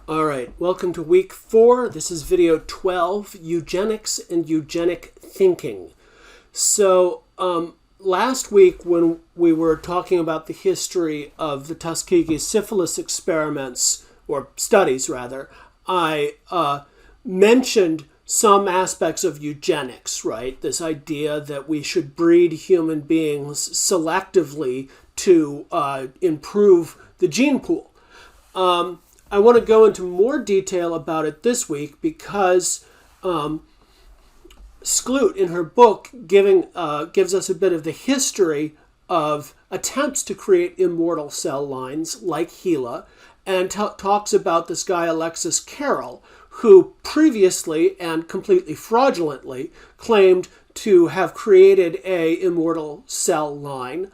All right, welcome to week 4. This is video 12, Eugenics and Eugenic Thinking. So, last week when we were talking about the history of the Tuskegee syphilis experiments, or studies rather, I mentioned some aspects of eugenics, right? This idea that we should breed human beings selectively to improve the gene pool. I want to go into more detail about it this week because Skloot, in her book, gives us a bit of the history of attempts to create immortal cell lines like HeLa, and talks about this guy Alexis Carrel, who previously and completely fraudulently claimed to have created a immortal cell line,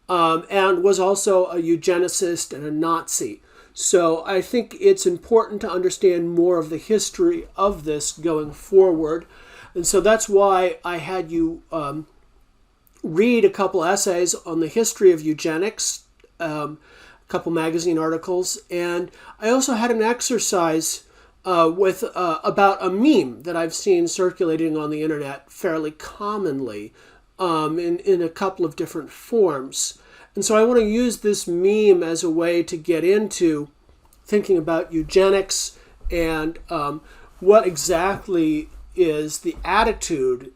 and was also a eugenicist and a Nazi. So I think it's important to understand more of the history of this going forward. And so that's why I had you read a couple essays on the history of eugenics, a couple magazine articles, and I also had an exercise about a meme that I've seen circulating on the internet fairly commonly in a couple of different forms. And so I want to use this meme as a way to get into thinking about eugenics and what exactly is the attitude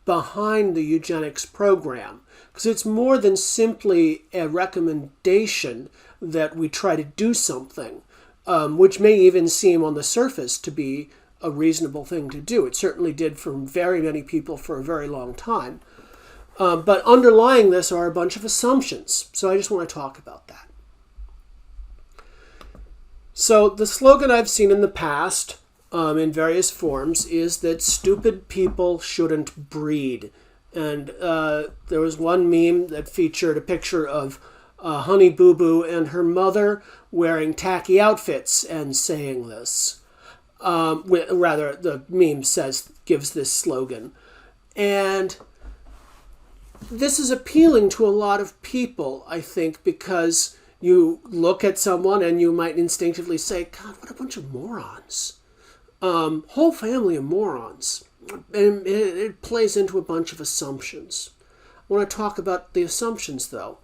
behind the eugenics program. Because it's more than simply a recommendation that we try to do something, which may even seem on the surface to be a reasonable thing to do. It certainly did for very many people for a very long time. But underlying this are a bunch of assumptions. So I just want to talk about that. So the slogan I've seen in the past in various forms is that stupid people shouldn't breed. And there was one meme that featured a picture of Honey Boo Boo and her mother wearing tacky outfits and saying this. Rather, the meme gives this slogan. And this is appealing to a lot of people, I think, because you look at someone and you might instinctively say, God, what a bunch of morons. Whole family of morons. And it plays into a bunch of assumptions. I want to talk about the assumptions, though.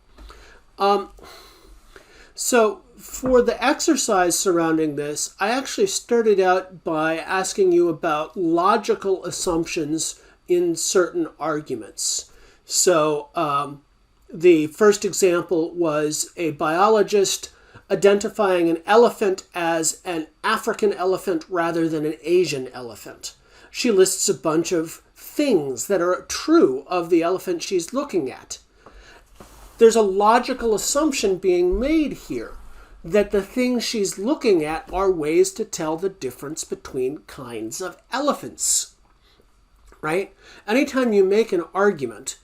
So for the exercise surrounding this, I actually started out by asking you about logical assumptions in certain arguments. So the first example was a biologist identifying an elephant as an African elephant rather than an Asian elephant. She lists a bunch of things that are true of the elephant she's looking at. There's a logical assumption being made here that the things she's looking at are ways to tell the difference between kinds of elephants, right? Anytime you make an argument,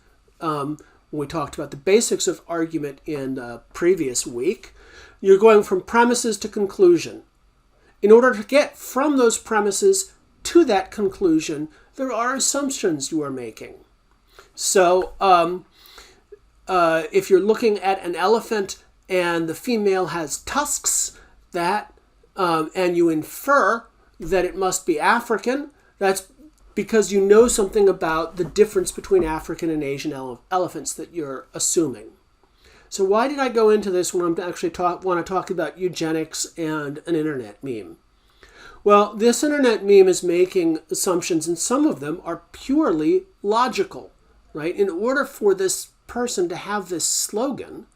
we talked about the basics of argument in the previous week, you're going from premises to conclusion. In order to get from those premises to that conclusion, there are assumptions you are making. So if you're looking at an elephant and the female has tusks, and you infer that it must be African, that's because you know something about the difference between African and Asian elephants that you're assuming. So why did I go into this when I'm actually want to talk about eugenics and an internet meme? Well, this internet meme is making assumptions, and some of them are purely logical, right? In order for this person to have this slogan,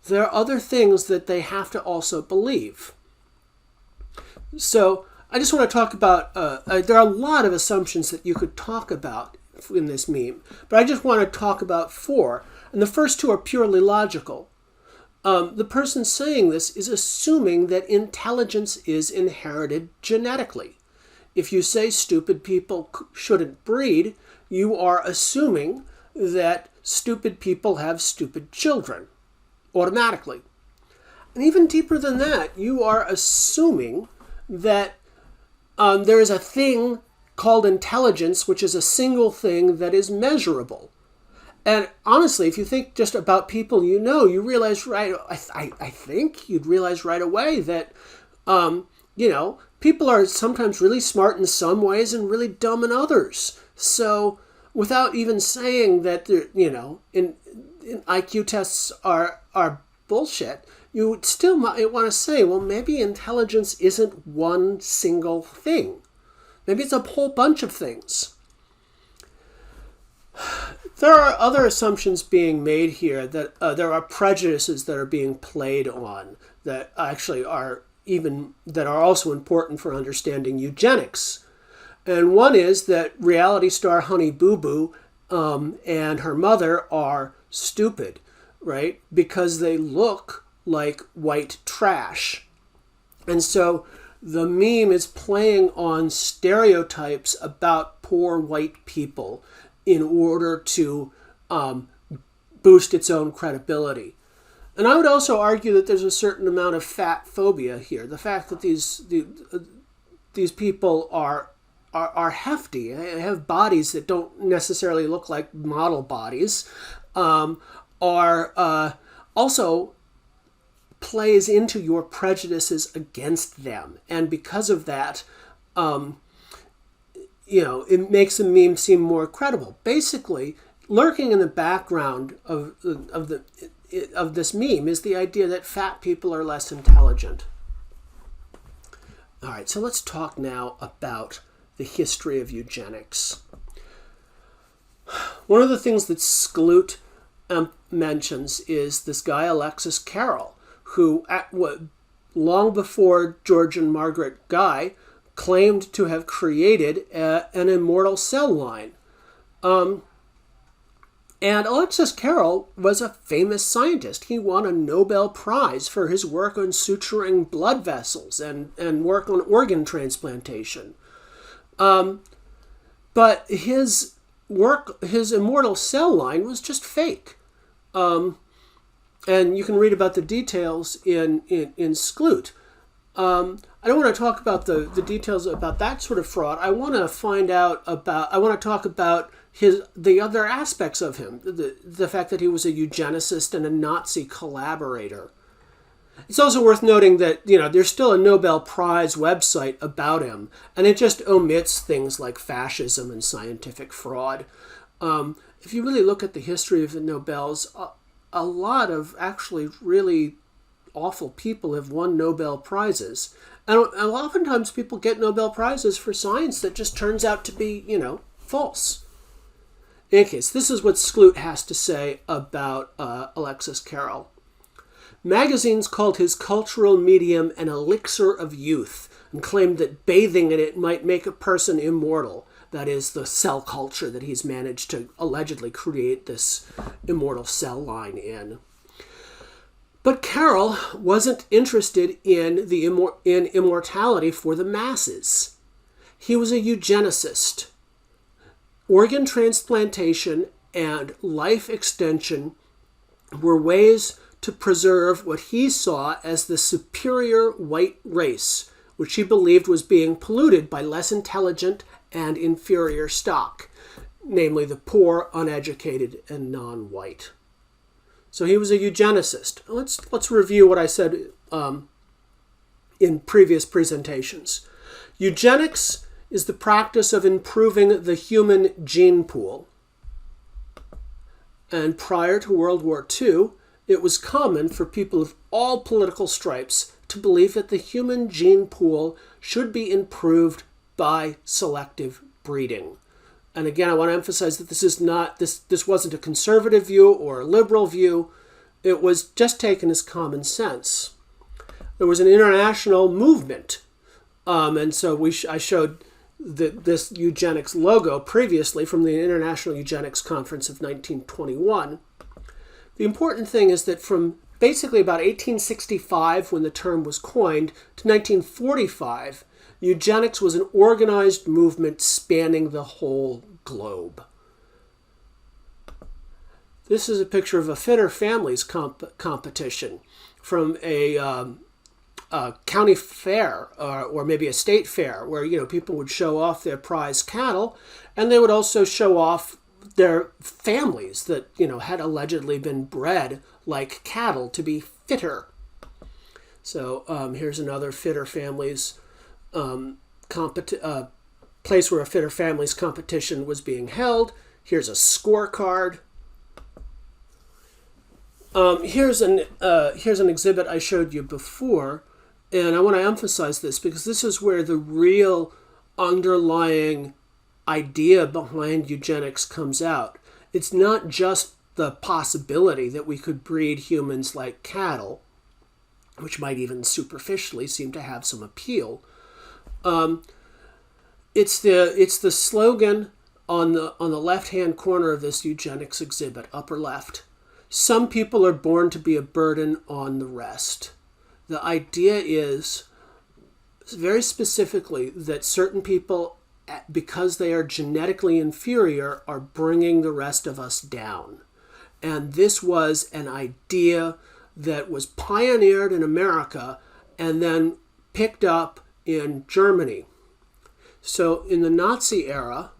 there are other things that they have to also believe. So I just want to talk about, there are a lot of assumptions that you could talk about in this meme, but I just want to talk about 4, and the first 2 are purely logical. The person saying this is assuming that intelligence is inherited genetically. If you say stupid people shouldn't breed, you are assuming that stupid people have stupid children, automatically. And even deeper than that, you are assuming that there is a thing called intelligence, which is a single thing that is measurable. And honestly, if you think just about people you realize I think you'd realize right away that people are sometimes really smart in some ways and really dumb in others. So without even saying that, in IQ tests are bullshit, you would still might want to say, well, maybe intelligence isn't one single thing. Maybe it's a whole bunch of things. There are other assumptions being made here that there are prejudices that are being played on that actually are also important for understanding eugenics. And one is that reality star Honey Boo Boo and her mother are stupid, right? Because they look like white trash. And so the meme is playing on stereotypes about poor white people in order to boost its own credibility. And I would also argue that there's a certain amount of fat phobia here. The fact that these people are hefty, they have bodies that don't necessarily look like model bodies, are also plays into your prejudices against them. And because of that, it makes the meme seem more credible. Basically, lurking in the background of this meme is the idea that fat people are less intelligent. All right, so let's talk now about the history of eugenics. One of the things that Skloot mentions is this guy Alexis Carrel, who long before George and Margaret Guy claimed to have created an immortal cell line. And Alexis Carrel was a famous scientist. He won a Nobel Prize for his work on suturing blood vessels and work on organ transplantation. But his immortal cell line was just fake. And you can read about the details in Skloot. I don't want to talk about the details about that sort of fraud. I want to talk about the other aspects of him, the fact that he was a eugenicist and a Nazi collaborator. It's also worth noting that, there's still a Nobel Prize website about him, and it just omits things like fascism and scientific fraud. If you really look at the history of the Nobels, a lot of actually really awful people have won Nobel Prizes. And oftentimes people get Nobel Prizes for science that just turns out to be, false. In any case, this is what Skloot has to say about Alexis Carrel. Magazines called his cultural medium an elixir of youth and claimed that bathing in it might make a person immortal. That is, the cell culture that he's managed to allegedly create this immortal cell line in. But Carrel wasn't interested in immortality for the masses. He was a eugenicist. Organ transplantation and life extension were ways to preserve what he saw as the superior white race, which he believed was being polluted by less intelligent and inferior stock, namely the poor, uneducated, and non-white. So he was a eugenicist. Let's review what I said in previous presentations. Eugenics is the practice of improving the human gene pool. And prior to World War II, it was common for people of all political stripes to believe that the human gene pool should be improved by selective breeding. And again, I want to emphasize that this wasn't a conservative view or a liberal view. It was just taken as common sense. There was an international movement. And so I showed this eugenics logo previously from the International Eugenics Conference of 1921. The important thing is that from basically about 1865, when the term was coined, to 1945, eugenics was an organized movement spanning the whole globe. This is a picture of a Fitter Families competition from a county fair or maybe a state fair where people would show off their prize cattle, and they would also show off their families that had allegedly been bred like cattle to be fitter. So here's another Fitter Families place where a Fitter Families competition was being held. Here's a scorecard. Here's an exhibit I showed you before, and I want to emphasize this because this is where the real underlying idea behind eugenics comes out. It's not just the possibility that we could breed humans like cattle, which might even superficially seem to have some appeal. It's the slogan on the left-hand corner of this eugenics exhibit, upper left. Some people are born to be a burden on the rest. The idea is very specifically that certain people, because they are genetically inferior, are bringing the rest of us down. And this was an idea that was pioneered in America and then picked up in Germany. So in the Nazi era,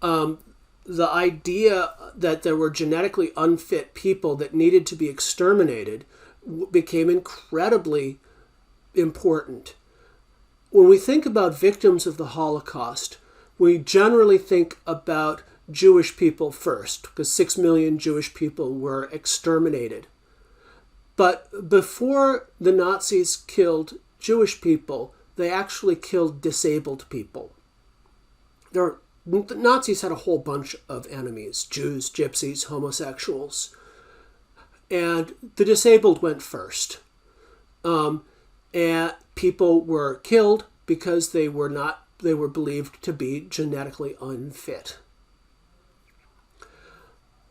the idea that there were genetically unfit people that needed to be exterminated became incredibly important. When we think about victims of the Holocaust, we generally think about Jewish people first, because 6 million Jewish people were exterminated. But before the Nazis killed Jewish people, they actually killed disabled people. The Nazis had a whole bunch of enemies: Jews, gypsies, homosexuals. And the disabled went first. And people were killed because they were believed to be genetically unfit.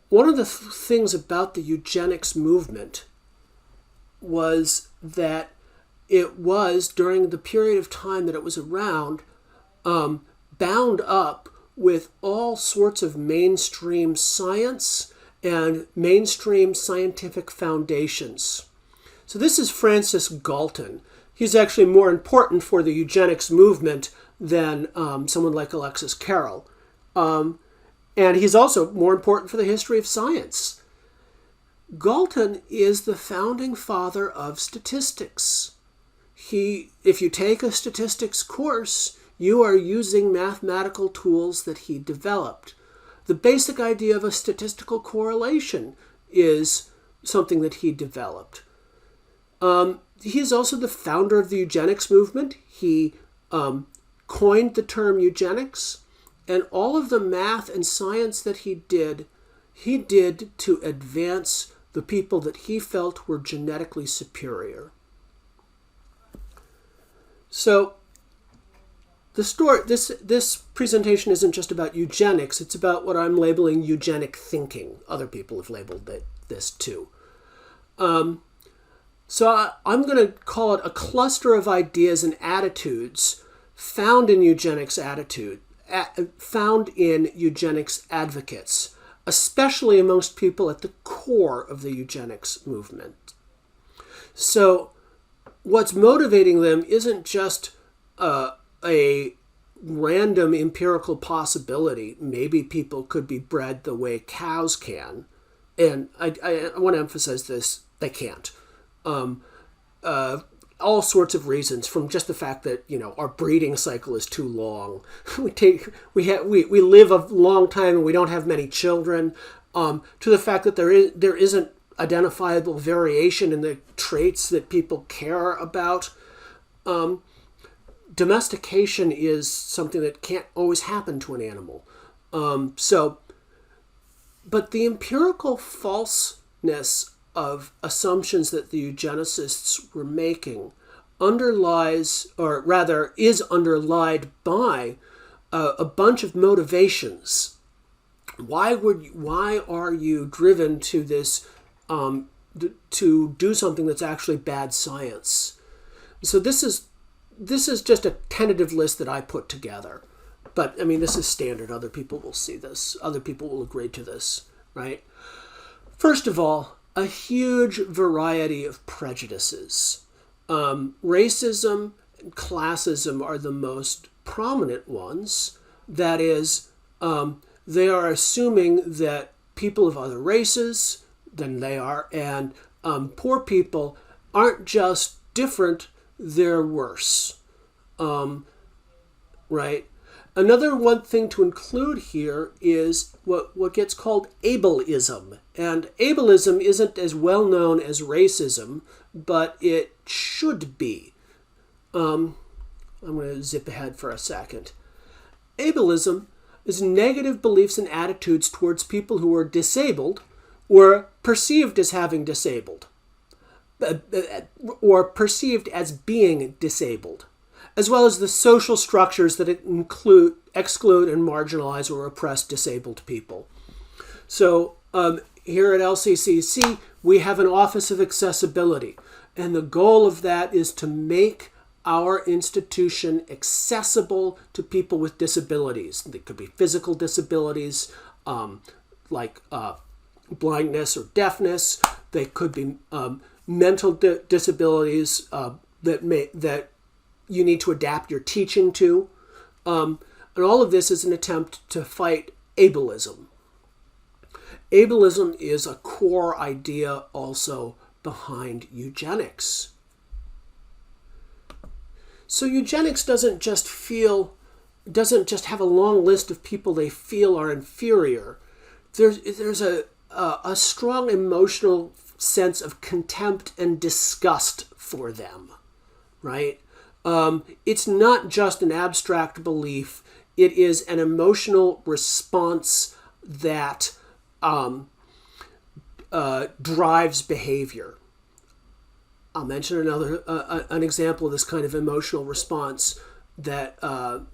One of the things about the eugenics movement was that it was, during the period of time that it was around, bound up with all sorts of mainstream science and mainstream scientific foundations. So this is Francis Galton. He's actually more important for the eugenics movement than someone like Alexis Carrel. And he's also more important for the history of science. Galton is the founding father of statistics. If you take a statistics course, you are using mathematical tools that he developed. The basic idea of a statistical correlation is something that he developed. He is also the founder of the eugenics movement. He coined the term eugenics, and all of the math and science that he did to advance the people that he felt were genetically superior. So this presentation isn't just about eugenics, it's about what I'm labeling eugenic thinking. Other people have labeled this too. So I'm going to call it a cluster of ideas and attitudes found in eugenics advocates, especially amongst people at the core of the eugenics movement. So what's motivating them isn't just a random empirical possibility. Maybe people could be bred the way cows can. And I want to emphasize this, they can't. All sorts of reasons, from just the fact that, our breeding cycle is too long. We live a long time and we don't have many children, to the fact that there isn't identifiable variation in the traits that people care about. Domestication is something that can't always happen to an animal. But the empirical falseness of assumptions that the eugenicists were making is underlied by a bunch of motivations. Why are you driven to this, to do something that's actually bad science? So this is just a tentative list that I put together. But, this is standard. Other people will see this. Other people will agree to this, right? First of all, a huge variety of prejudices. Racism and classism are the most prominent ones. That is, they are assuming that people of other races than they are, and poor people aren't just different, they're worse. right? Another one thing to include here is what gets called ableism. And ableism isn't as well known as racism, but it should be. I'm going to zip ahead for a second. Ableism is negative beliefs and attitudes towards people who are disabled or perceived as having disabled, or perceived as being disabled, as well as the social structures that exclude and marginalize or oppress disabled people. So here at LCCC, we have an Office of Accessibility, and the goal of that is to make our institution accessible to people with disabilities. They could be physical disabilities, like blindness or deafness. They could be mental disabilities that you need to adapt your teaching to. And all of this is an attempt to fight ableism. Ableism is a core idea also behind eugenics. So eugenics doesn't just have a long list of people they feel are inferior. There's a strong emotional sense of contempt and disgust for them, right? It's not just an abstract belief. It is an emotional response that drives behavior. I'll mention an example of this kind of emotional response that, I'm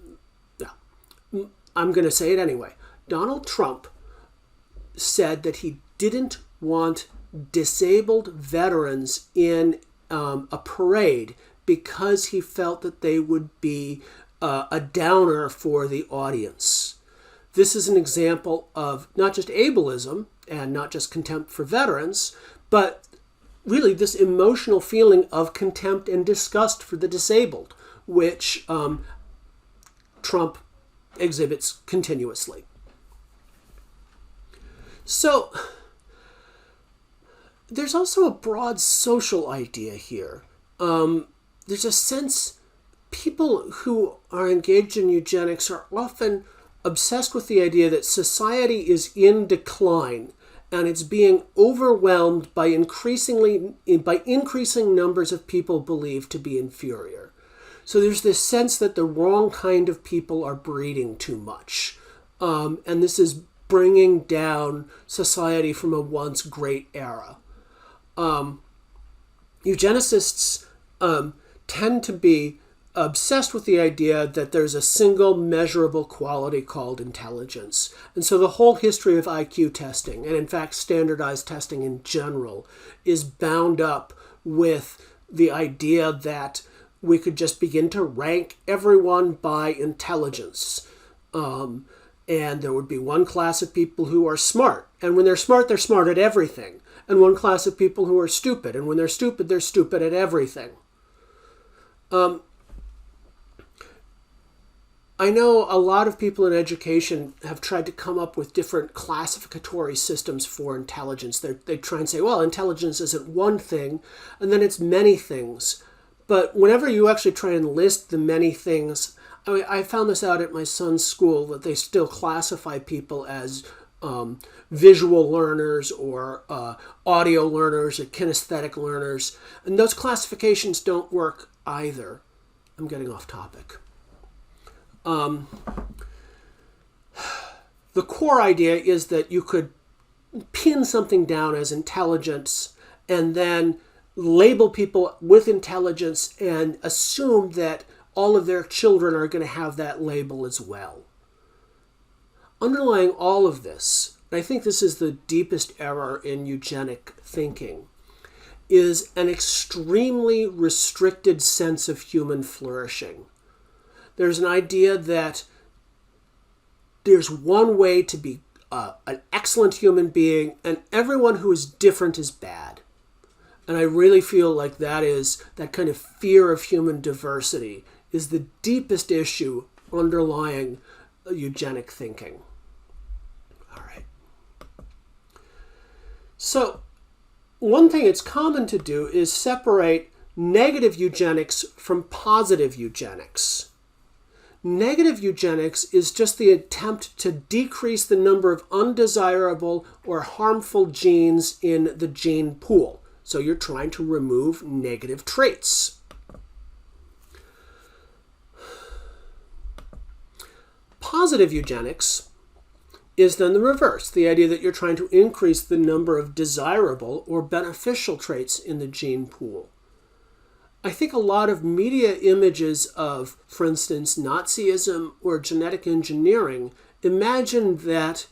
going to say it anyway. Donald Trump said that he didn't want disabled veterans in a parade because he felt that they would be a downer for the audience. This is an example of not just ableism and not just contempt for veterans, but really this emotional feeling of contempt and disgust for the disabled, which Trump exhibits continuously. So there's also a broad social idea here. There's a sense people who are engaged in eugenics are often obsessed with the idea that society is in decline and it's being overwhelmed by increasing numbers of people believed to be inferior. So there's this sense that the wrong kind of people are breeding too much. And this is bringing down society from a once great era. Eugenicists tend to be obsessed with the idea that there's a single measurable quality called intelligence. And so the whole history of IQ testing, and in fact standardized testing in general, is bound up with the idea that we could just begin to rank everyone by intelligence. And there would be one class of people who are smart. And when they're smart at everything. And one class of people who are stupid. And when they're stupid at everything. I know a lot of people in education have tried to come up with different classificatory systems for intelligence. They try and say, well, intelligence isn't one thing, and then it's many things. But whenever you actually try and list the many things, I found this out at my son's school, that they still classify people as visual learners or audio learners or kinesthetic learners. And those classifications don't work either. I'm getting off topic. The core idea is that you could pin something down as intelligence and then label people with intelligence and assume that all of their children are going to have that label as well. Underlying all of this, and I think this is the deepest error in eugenic thinking, is an extremely restricted sense of human flourishing. There's an idea that there's one way to be an excellent human being, and everyone who is different is bad. And I really feel like that kind of fear of human diversity is the deepest issue underlying eugenic thinking. All right. So one thing it's common to do is separate negative eugenics from positive eugenics. Negative eugenics is just the attempt to decrease the number of undesirable or harmful genes in the gene pool. So you're trying to remove negative traits. Positive eugenics is then the reverse, the idea that you're trying to increase the number of desirable or beneficial traits in the gene pool. I think a lot of media images of, for instance, Nazism or genetic engineering imagine that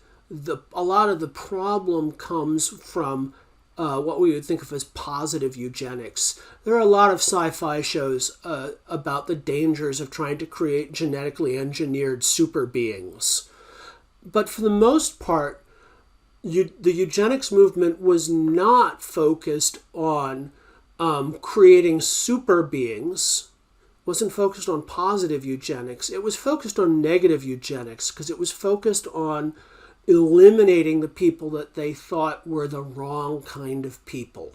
a lot of the problem comes from what we would think of as positive eugenics. There are a lot of sci-fi shows about the dangers of trying to create genetically engineered super beings. But for the most part, the eugenics movement was not focused on creating super beings, wasn't focused on positive eugenics. It was focused on negative eugenics because it was focused on eliminating the people that they thought were the wrong kind of people.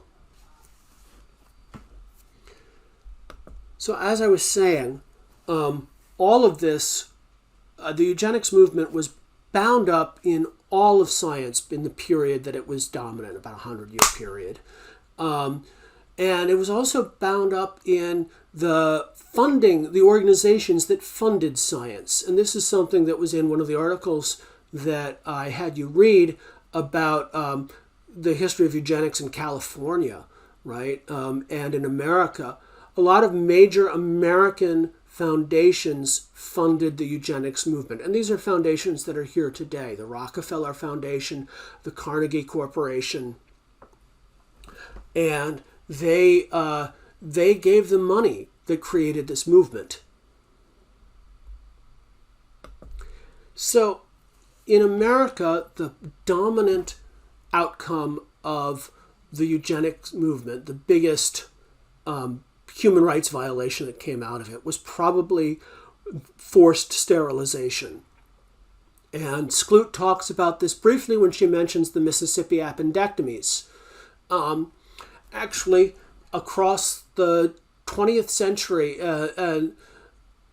So as I was saying, all of this, the eugenics movement was bound up in all of science in the period that it was dominant, about a 100-year period. And it was also bound up in the funding, the organizations that funded science. And this is something that was in one of the articles that I had you read about the history of eugenics in California, right? And in America. A lot of major American foundations funded the eugenics movement. And these are foundations that are here today. The Rockefeller Foundation, the Carnegie Corporation. And they gave the money that created this movement. So in America, the dominant outcome of the eugenics movement, the biggest human rights violation that came out of it, was probably forced sterilization. And Skloot talks about this briefly when she mentions the Mississippi appendectomies. Actually, across the 20th century,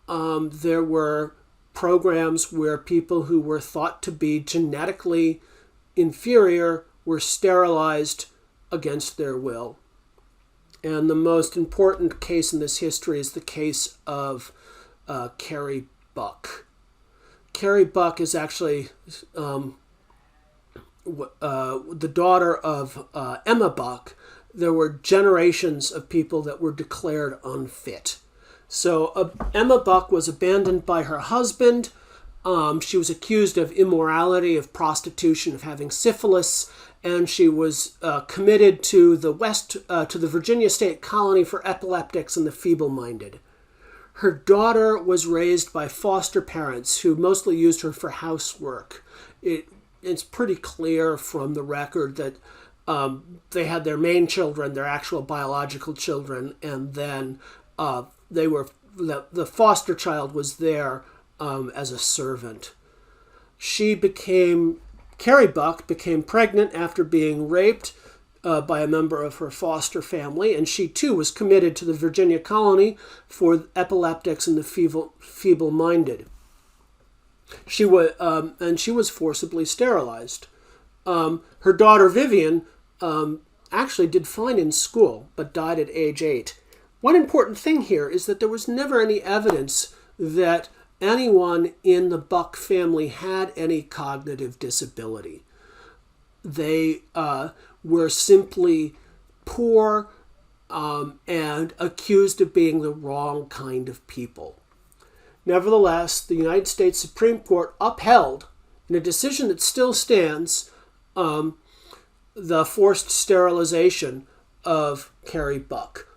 there were programs where people who were thought to be genetically inferior were sterilized against their will. And the most important case in this history is the case of Carrie Buck. Carrie Buck is actually the daughter of Emma Buck. There were generations of people that were declared unfit. So Emma Buck was abandoned by her husband. She was accused of immorality, of prostitution, of having syphilis, and she was committed to the Virginia State Colony for Epileptics and the Feeble-Minded. Her daughter was raised by foster parents who mostly used her for housework. It's pretty clear from the record that they had their main children, their actual biological children, and then the foster child was there as a servant. Carrie Buck became pregnant after being raped by a member of her foster family, and she too was committed to the Virginia colony for epileptics and the feeble-minded. She was forcibly sterilized. Her daughter Vivian actually did fine in school, but died at age 8. One important thing here is that there was never any evidence that anyone in the Buck family had any cognitive disability. They were simply poor and accused of being the wrong kind of people. Nevertheless, the United States Supreme Court upheld, in a decision that still stands, the forced sterilization of Carrie Buck.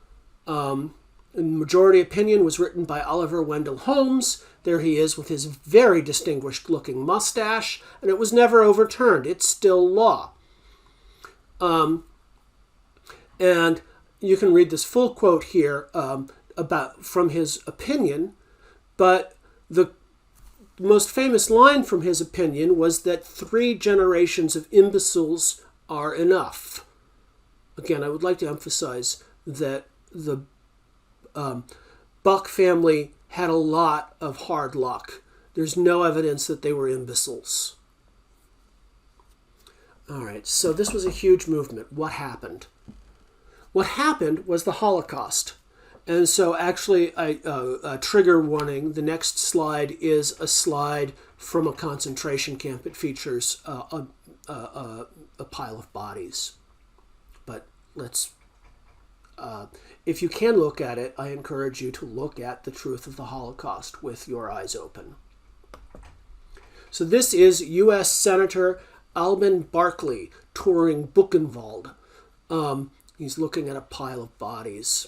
The majority opinion was written by Oliver Wendell Holmes. There he is with his very distinguished-looking mustache, and it was never overturned. It's still law. And you can read this full quote here from his opinion, but the most famous line from his opinion was that 3 generations of imbeciles are enough. Again, I would like to emphasize that the Buck family had a lot of hard luck. There's no evidence that they were imbeciles. All right, so this was a huge movement. What happened? What happened was the Holocaust. And so actually, a trigger warning, the next slide is a slide from a concentration camp. It features a pile of bodies. But let's, if you can look at it, I encourage you to look at the truth of the Holocaust with your eyes open. So this is U.S. Senator Alban Barkley touring Buchenwald. He's looking at a pile of bodies.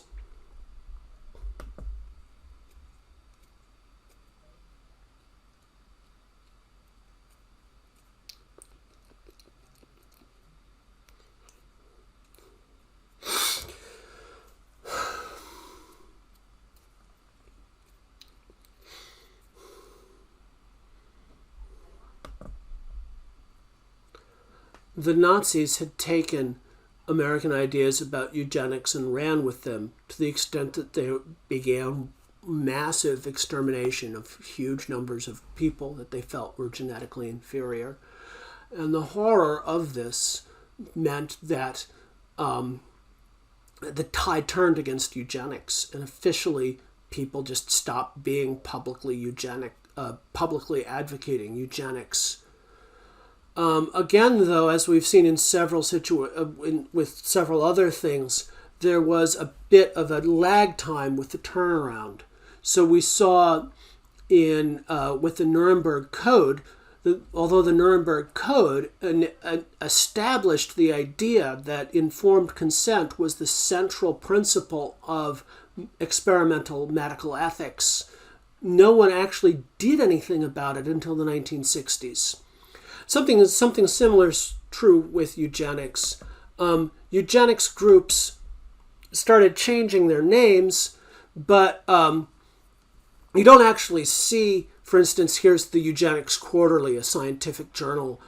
The Nazis had taken American ideas about eugenics and ran with them to the extent that they began massive extermination of huge numbers of people that they felt were genetically inferior. And the horror of this meant that the tide turned against eugenics, and officially people just stopped being publicly advocating eugenics. Again, though, as we've seen in several with several other things, there was a bit of a lag time with the turnaround. So we saw in with the Nuremberg Code, although the Nuremberg Code established the idea that informed consent was the central principle of experimental medical ethics, no one actually did anything about it until the 1960s. Something similar is true with eugenics. Eugenics groups started changing their names, but you don't actually see, for instance, here's the Eugenics Quarterly, a scientific journal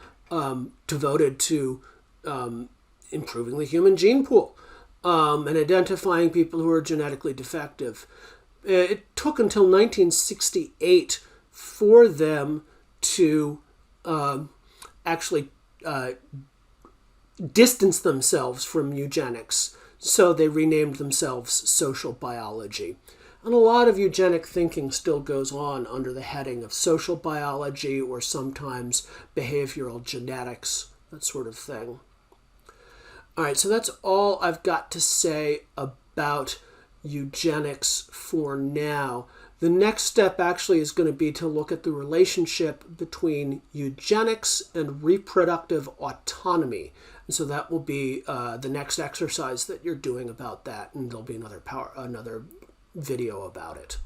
devoted to improving the human gene pool and identifying people who are genetically defective. It took until 1968 for them to actually distance themselves from eugenics. So they renamed themselves social biology. And a lot of eugenic thinking still goes on under the heading of social biology or sometimes behavioral genetics, that sort of thing. All right, so that's all I've got to say about eugenics for now. The next step actually is going to be to look at the relationship between eugenics and reproductive autonomy. And so that will be the next exercise that you're doing about that, and there'll be another video about it.